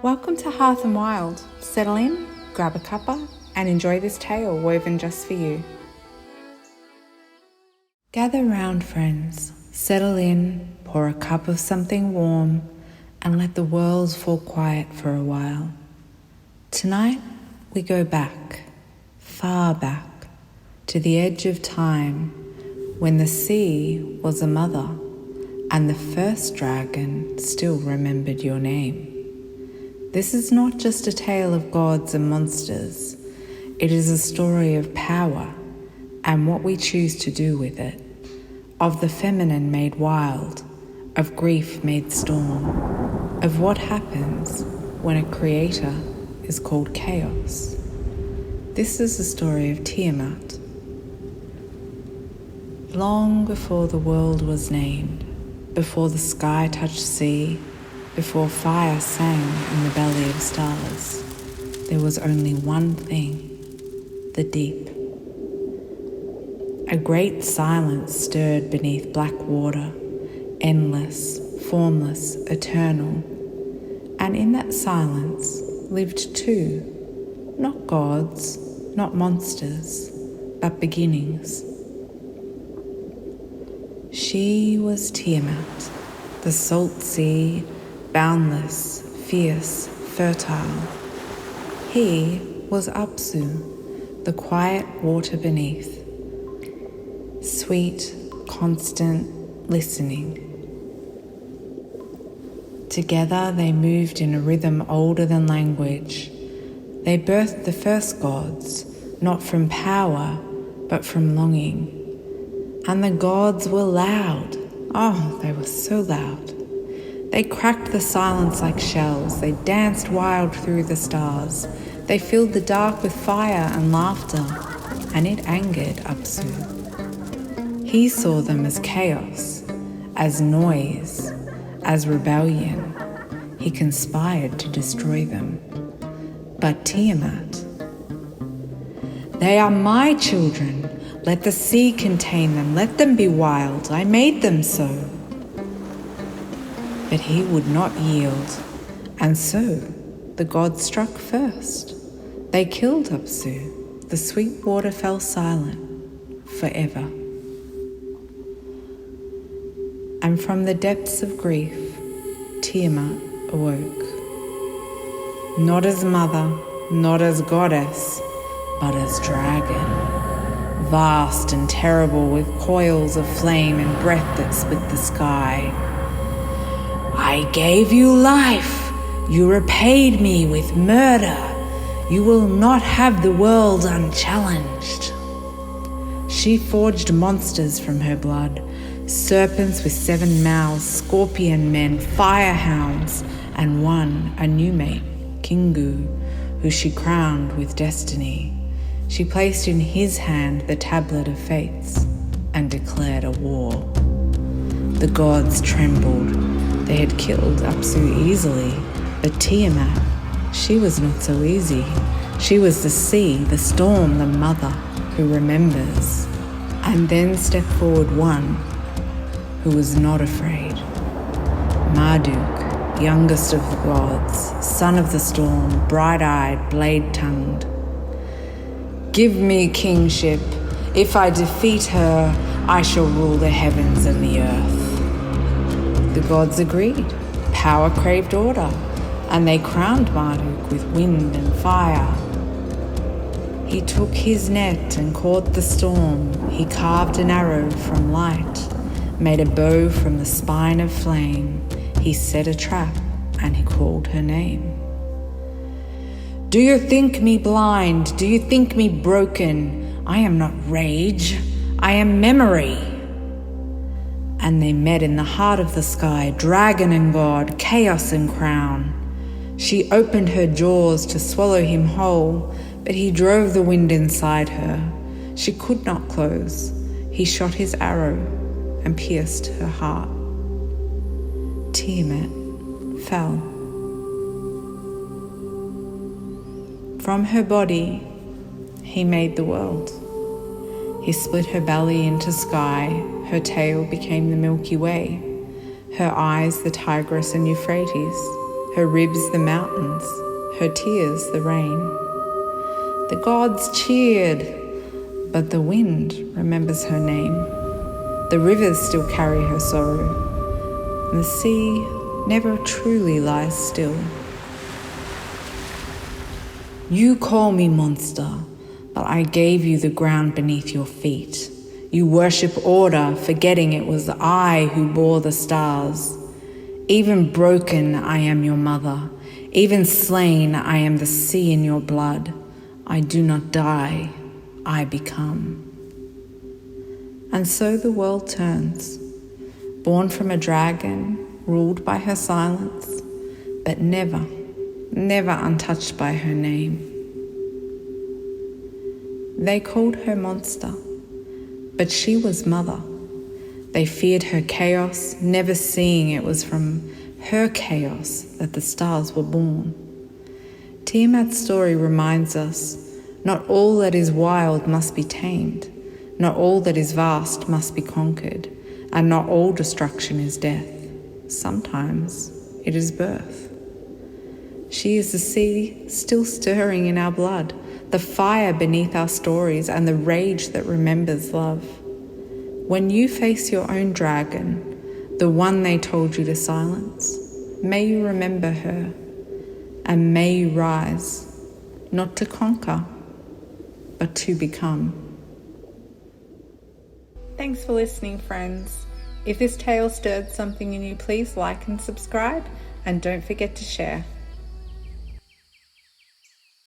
Welcome to Hearth and Wild. Settle in, grab a cuppa, and enjoy this tale woven just for you. Gather round, friends. Settle in, pour a cup of something warm, and let the world fall quiet for a while. Tonight, we go back, far back, to the edge of time, when the sea was a mother, and the first dragon still remembered your name. This is not just a tale of gods and monsters. It is a story of power and what we choose to do with it, of the feminine made wild, of grief made storm, of what happens when a creator is called chaos. This is the story of Tiamat. Long before the world was named, before the sky touched sea, before fire sang in the belly of stars, there was only one thing, the deep. A great silence stirred beneath black water, endless, formless, eternal. And in that silence lived two, not gods, not monsters, but beginnings. She was Tiamat, the salt sea, boundless, fierce, fertile. He was Apsu, the quiet water beneath, sweet, constant, listening. Together they moved in a rhythm older than language. They birthed the first gods, not from power, but from longing. And the gods were loud. Oh, they were so loud. They cracked the silence like shells. They danced wild through the stars. They filled the dark with fire and laughter, and it angered Apsu. He saw them as chaos, as noise, as rebellion. He conspired to destroy them. But Tiamat, they are my children. Let the sea contain them. Let them be wild. I made them so. But he would not yield, and so the gods struck first. They killed Apsu. The sweet water fell silent forever. And from the depths of grief, Tiamat awoke. Not as mother, not as goddess, but as dragon. Vast and terrible, with coils of flame and breath that split the sky. I gave you life. You repaid me with murder. You will not have the world unchallenged. She forged monsters from her blood, serpents with 7 mouths, scorpion men, fire hounds, and one, a new mate, Kingu, who she crowned with destiny. She placed in his hand the tablet of fates and declared a war. The gods trembled. They had killed Apsu easily, but Tiamat, she was not so easy. She was the sea, the storm, the mother who remembers. And then stepped forward one who was not afraid. Marduk, youngest of the gods, son of the storm, bright-eyed, blade-tongued. Give me kingship. If I defeat her, I shall rule the heavens and the earth. The gods agreed. Power craved order, and they crowned Marduk with wind and fire. He took his net and caught the storm. He carved an arrow from light, made a bow from the spine of flame. He set a trap, and he called her name. Do you think me blind? Do you think me broken? I am not rage. I am memory. And they met in the heart of the sky, dragon and god, chaos and crown. She opened her jaws to swallow him whole, but he drove the wind inside her. She could not close. He shot his arrow and pierced her heart. Tiamat fell. From her body, he made the world. He split her belly into sky. Her tail became the Milky Way. Her eyes the Tigris and Euphrates. her ribs the mountains, her tears the rain. The gods cheered, but the wind remembers her name. The rivers still carry her sorrow, and the sea never truly lies still. You call me monster, but I gave you the ground beneath your feet. You worship order, forgetting it was I who bore the stars. Even broken, I am your mother. Even slain, I am the sea in your blood. I do not die, I become. And so the world turns, born from a dragon, ruled by her silence, but never, never untouched by her name. They called her monster, but she was mother. They feared her chaos, never seeing it was from her chaos that the stars were born. Tiamat's story reminds us, not all that is wild must be tamed, not all that is vast must be conquered, and not all destruction is death. Sometimes it is birth. She is the sea still stirring in our blood, the fire beneath our stories, and the rage that remembers love. When you face your own dragon, the one they told you to silence, may you remember her, and may you rise, not to conquer, but to become. Thanks for listening, friends. If this tale stirred something in you, please like and subscribe, and don't forget to share.